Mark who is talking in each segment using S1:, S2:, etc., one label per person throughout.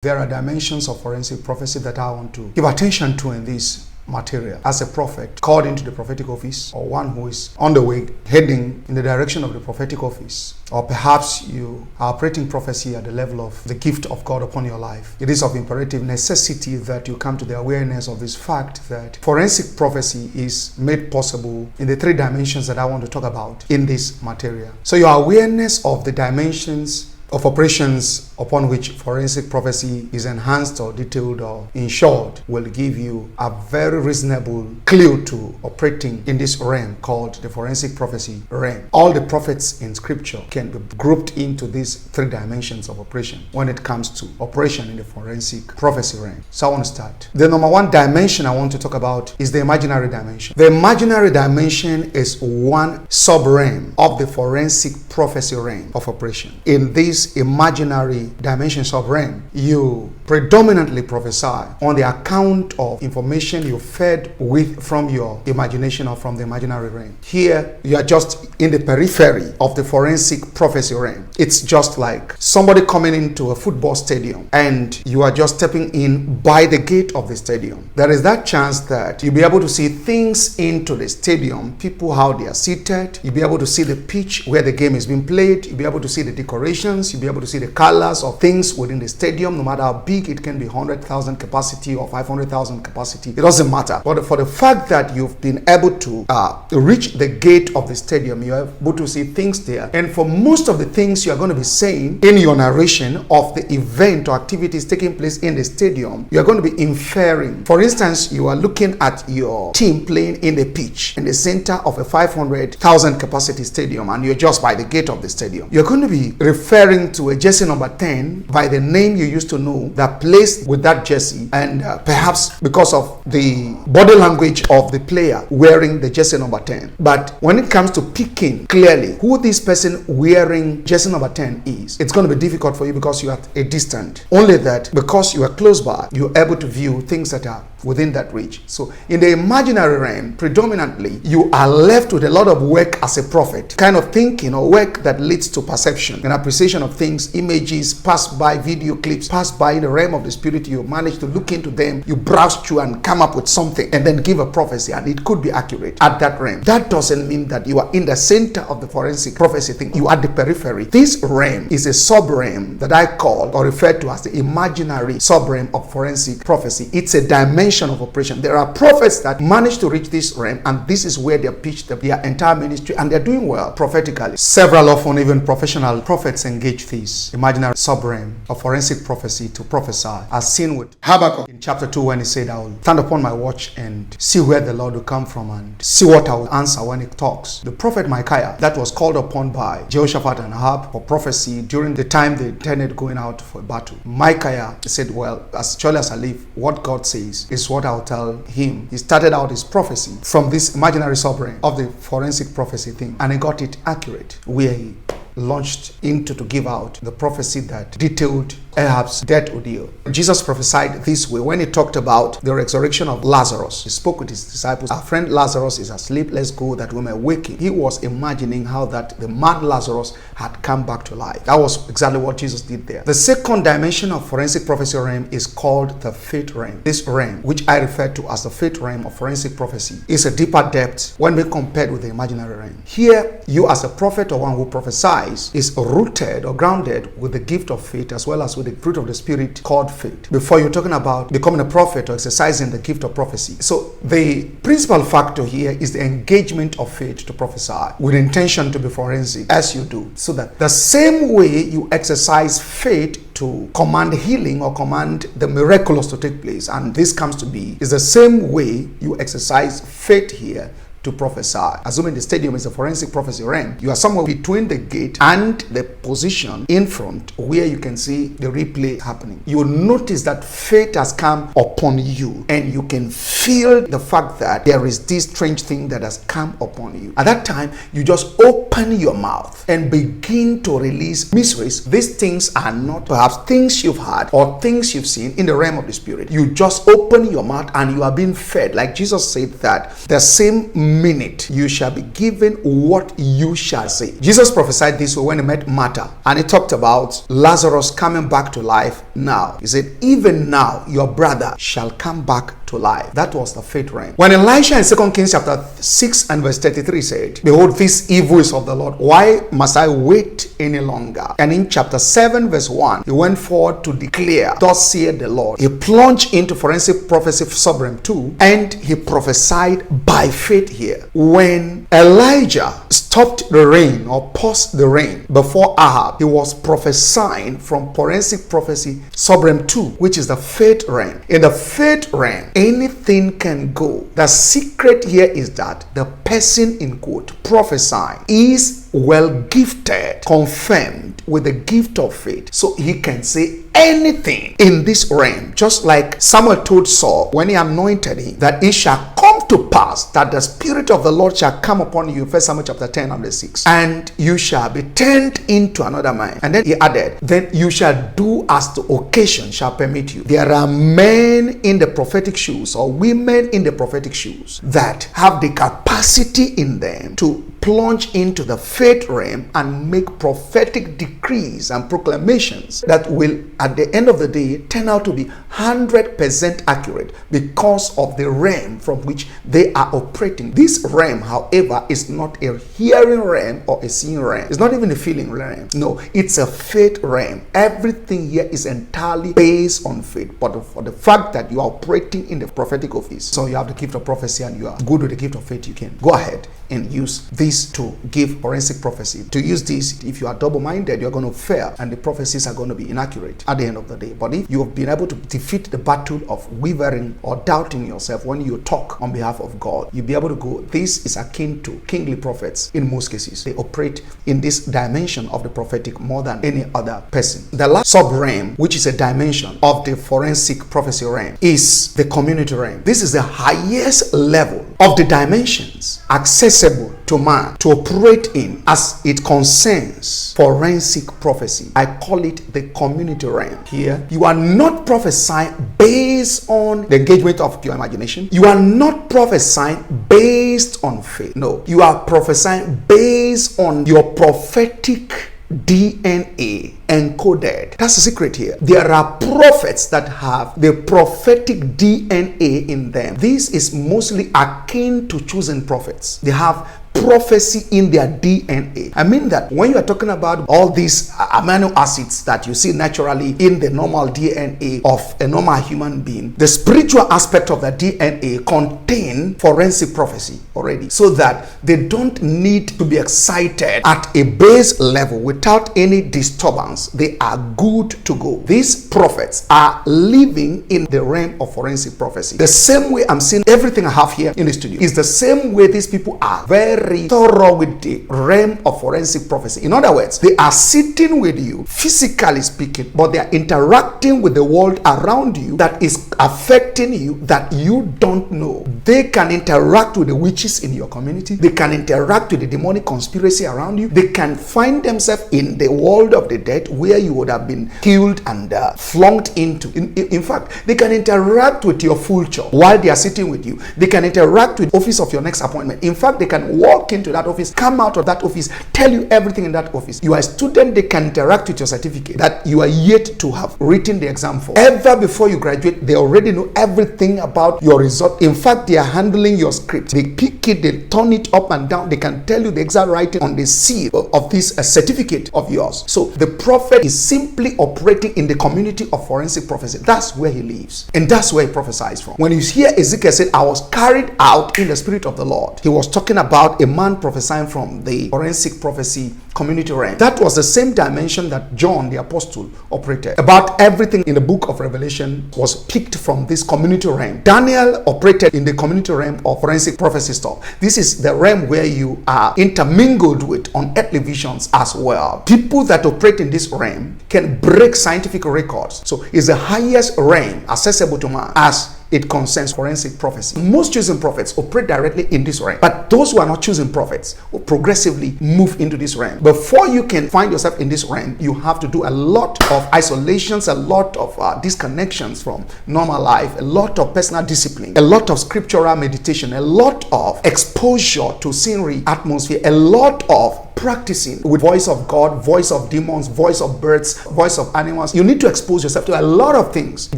S1: There are dimensions of forensic prophecy that I want to give attention to in this material. As a prophet called into the prophetic office, or one who is on the way heading in the direction of the prophetic office, or perhaps you are operating prophecy at the level of the gift of God upon your life, it is of imperative necessity that you come to the awareness of this fact that forensic prophecy is made possible in the three dimensions that I want to talk about in this material. So your awareness of the dimensions of operations upon which forensic prophecy is enhanced or detailed or ensured will give you a very reasonable clue to operating in this realm called the forensic prophecy realm. All the prophets in scripture can be grouped into these three dimensions of operation when it comes to operation in the forensic prophecy realm. So I want to start. The number one dimension I want to talk about is the imaginary dimension. The imaginary dimension is one sub-realm of the forensic prophecy realm of operation. In this imaginary dimension sub-realm, you predominantly prophesy on the account of information you fed with from your imagination or from the imaginary realm. Here, you are just in the periphery of the forensic prophecy realm. It's just like somebody coming into a football stadium and you are just stepping in by the gate of the stadium. There is that chance that you'll be able to see things into the stadium, people how they are seated. You'll be able to see the pitch where the game is being played. You'll be able to see the decorations. You'll be able to see the colors of things within the stadium, no matter how big it can be, 100,000 capacity or 500,000 capacity. It doesn't matter. But for the fact that you've been able to reach the gate of the stadium, you're able to see things there. And for most of the things you're going to be saying in your narration of the event or activities taking place in the stadium, you're going to be inferring. For instance, you are looking at your team playing in the pitch in the center of a 500,000 capacity stadium, and you're just by the gate of the stadium. You're going to be referring to a jersey number 10 by the name you used to know that plays with that jersey, and perhaps because of the body language of the player wearing the jersey number 10. But when it comes to picking clearly who this person wearing jersey number 10 is, it's going to be difficult for you because you are a distant. Only that because you are close by, you're able to view things that are within that reach. So in the imaginary realm, predominantly, you are left with a lot of work as a prophet, kind of thinking or work that leads to perception and appreciation of things, images, pass by video clips, pass by in the realm of the spirit. You manage to look into them, you browse through and come up with something and then give a prophecy, and it could be accurate at that realm. That doesn't mean that you are in the center of the forensic prophecy thing. You are at the periphery. This realm is a sub-realm that I call or refer to as the imaginary sub-realm of forensic prophecy. It's a dimension of operation. There are prophets that manage to reach this realm, and this is where they pitch their entire ministry, and they're doing well prophetically. Several, often even professional prophets, engage this imaginary sub-realm of forensic prophecy to prophesy, as seen with Habakkuk in chapter 2 when he said, I will stand upon my watch and see where the Lord will come from and see what I will answer when he talks. The prophet Micaiah, that was called upon by Jehoshaphat and Ahab for prophecy during the time they intended going out for a battle. Micaiah said, well, as surely as I live, what God says is what I'll tell him. He started out his prophecy from this imaginary sub-realm of the forensic prophecy thing, and he got it accurate, where he launched into to give out the prophecy that detailed Ahab's death ordeal. Jesus prophesied this way when he talked about the resurrection of Lazarus. He spoke with his disciples. Our friend Lazarus is asleep. Let's go that we may wake him. He was imagining how that the mad Lazarus had come back to life. That was exactly what Jesus did there. The second dimension of forensic prophecy realm is called the faith realm. This realm, which I refer to as the faith realm of forensic prophecy, is a deeper depth when we compared with the imaginary realm. Here, you as a prophet or one who prophesies is rooted or grounded with the gift of faith as well as with the fruit of the spirit called faith before you're talking about becoming a prophet or exercising the gift of prophecy. So the principal factor here is the engagement of faith to prophesy with intention to be forensic as you do, so that the same way you exercise faith to command healing or command the miraculous to take place, and this comes to be, is the same way you exercise faith here to prophesy. Assuming the stadium is a forensic prophecy realm, you are somewhere between the gate and the position in front where you can see the replay happening. You will notice that faith has come upon you, and you can feel the fact that there is this strange thing that has come upon you. At that time, you just open your mouth and begin to release mysteries. These things are not perhaps things you've heard or things you've seen in the realm of the spirit. You just open your mouth and you are being fed. Like Jesus said that the same minute you shall be given what you shall say. Jesus prophesied this when he met Martha, and he talked about Lazarus coming back to life now. He said, even now your brother shall come back to life. That was the faith realm. When Elisha in 2 Kings chapter 6 and verse 33 said, behold, this evil is of the Lord. Why must I wait any longer? And in chapter 7 verse 1, he went forward to declare, thus saith the Lord. He plunged into forensic prophecy sovereign 2, and he prophesied by faith here. When Elijah stopped the rain or paused the rain before Ahab, he was prophesying from forensic prophecy sovereign 2, which is the faith realm. In the faith realm, anything can go. The secret here is that the person in quote prophesying is well gifted, confirmed with the gift of faith, so he can say anything in this realm, just like Samuel told Saul when he anointed him that it shall come to pass that the Spirit of the Lord shall come upon you, 1 Samuel chapter 10 and verse 6, and you shall be turned into another man. And then he added, then you shall do as the occasion shall permit you. There are men in the prophetic shoes or women in the prophetic shoes that have the capacity in them to plunge into the faith realm and make prophetic decrees and proclamations that will at the end of the day turn out to be 100% accurate because of the realm from which they are operating. This realm, however, is not a hearing realm or a seeing realm. It's not even a feeling realm. No, it's a faith realm. Everything here is entirely based on faith. But for the fact that you are operating in the prophetic office, so you have the gift of prophecy and you are good with the gift of faith, you can go ahead and use this to give forensic prophecy. To use this, if you are double-minded, you're going to fail and the prophecies are going to be inaccurate at the end of the day. But if you have been able to defeat the battle of wavering or doubting yourself when you talk on behalf of God, you'll be able to go. This is akin to kingly prophets in most cases. They operate in this dimension of the prophetic more than any other person. The last sub-realm, which is a dimension of the forensic prophecy realm, is the community realm. This is the highest level of the dimensions accessible to man to operate in as it concerns forensic prophecy. I call it the community realm. Here, you are not prophesying based on the engagement of your imagination. You are not prophesying based on faith. No, you are prophesying based on your prophetic DNA encoded. That's the secret here. There are prophets that have the prophetic DNA in them. This is mostly akin to chosen prophets. They have prophecy in their DNA. I mean that when you are talking about all these amino acids that you see naturally in the normal DNA of a normal human being, the spiritual aspect of the DNA contain forensic prophecy already, so that they don't need to be excited at a base level without any disturbance. They are good to go. These prophets are living in the realm of forensic prophecy. The same way I'm seeing everything I have here in the studio is the same way these people are very thorough with the realm of forensic prophecy. In other words, they are sitting with you, physically speaking, but they are interacting with the world around you that is affecting you that you don't know. They can interact with the witches in your community. They can interact with the demonic conspiracy around you. They can find themselves in the world of the dead where you would have been killed and flunked into. In fact, they can interact with your future while they are sitting with you. They can interact with the office of your next appointment. In fact, they can walk into that office, come out of that office, tell you everything in that office. You are a student, they can interact with your certificate that you are yet to have written the exam for. Ever before you graduate, they already know everything about your result. In fact, they are handling your script. They pick it, they turn it up and down. They can tell you the exact writing on the seal of this certificate of yours. So the prophet is simply operating in the community of forensic prophecy. That's where he lives. And that's where he prophesies from. When you hear Ezekiel say, I was carried out in the Spirit of the Lord, he was talking about a man prophesying from the forensic prophecy community realm. That was the same dimension that John the Apostle operated. About everything in the book of Revelation was picked from this community realm. Daniel operated in the community realm of forensic prophecy stuff. This is the realm where you are intermingled with unearthly visions as well. People that operate in this realm can break scientific records. So it's the highest realm accessible to man as it concerns forensic prophecy. Most chosen prophets operate directly in this realm, but those who are not chosen prophets will progressively move into this realm. Before you can find yourself in this realm, you have to do a lot of isolations, a lot of disconnections from normal life, a lot of personal discipline, a lot of scriptural meditation, a lot of exposure to scenery, atmosphere, a lot of practicing with voice of God, voice of demons, voice of birds, voice of animals. You need to expose yourself to a lot of things. You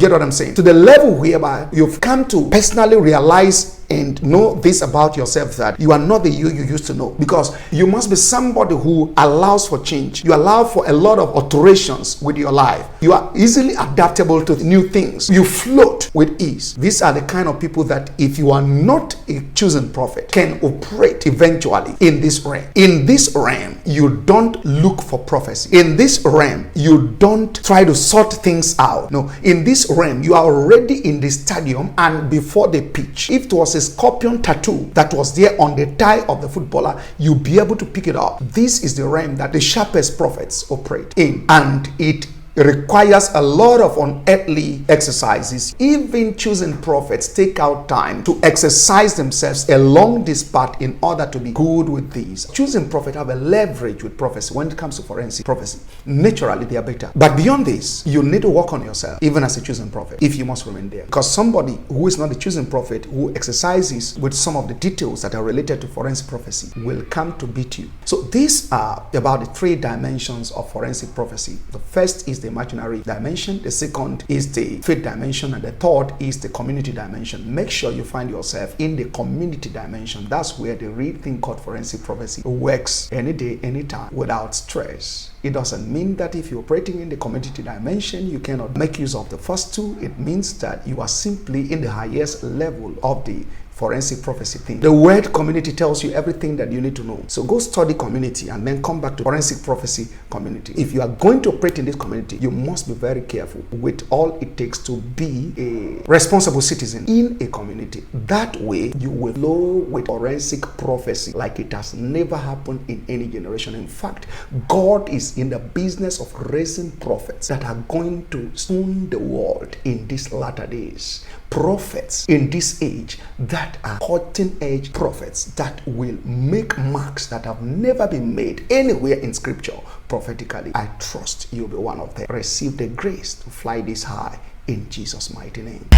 S1: get what I'm saying? To the level whereby you've come to personally realize and know this about yourself, that you are not the you used to know, because you must be somebody who allows for change. You allow for a lot of alterations with your life. You are easily adaptable to new things. You float with ease. These are the kind of people that, if you are not a chosen prophet, can operate eventually in this realm. In this realm, you don't look for prophecy. In this realm, you don't try to sort things out. No, in this realm, you are already in the stadium and before the pitch. If it was a scorpion tattoo that was there on the thigh of the footballer, you'll be able to pick it up. This is the realm that the sharpest prophets operate in, and it requires a lot of unearthly exercises. Even chosen prophets take out time to exercise themselves along this path in order to be good with these. Chosen prophets have a leverage with prophecy when it comes to forensic prophecy. Naturally, they are better. But beyond this, you need to work on yourself, even as a chosen prophet, if you must remain there. Because somebody who is not a chosen prophet, who exercises with some of the details that are related to forensic prophecy, will come to beat you. So these are about the 3 dimensions of forensic prophecy. The first is the imaginary dimension, the second is the faith dimension, and the third is the community dimension. Make sure you find yourself in the community dimension. That's where the real thing called forensic prophecy works any day, anytime, without stress. It doesn't mean that if you're operating in the community dimension, you cannot make use of the first 2. It means that you are simply in the highest level of the forensic prophecy thing. The word community tells you everything that you need to know. So go study community and then come back to forensic prophecy community. If you are going to operate in this community, you must be very careful with all it takes to be a responsible citizen in a community. That way, you will flow with forensic prophecy like it has never happened in any generation. In fact, God is in the business of raising prophets that are going to soon the world in these latter days. Prophets in this age that are cutting-edge prophets that will make marks that have never been made anywhere in scripture prophetically. I trust you'll be one of them. Receive the grace to fly this high in Jesus' mighty name.